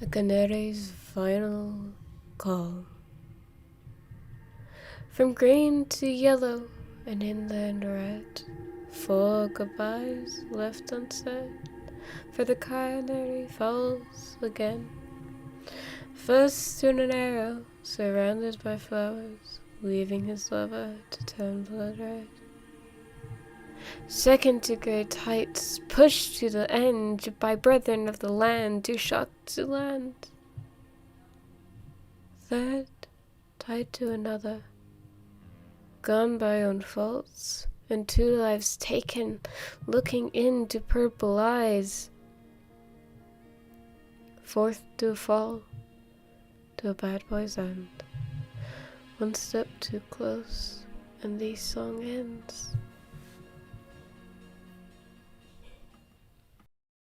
The Canary's final call. From green to yellow and inland red, 4 goodbyes left unsaid, for the Canary falls again. First in an arrow, surrounded by flowers, leaving his lover to turn blood red. Second to great heights, pushed to the end by brethren of the land, too shocked to land. Third, tied to another, gone by own faults, and 2 lives taken, looking into purple eyes. Fourth to fall, to a bad boy's end, 1 step too close, and the song ends.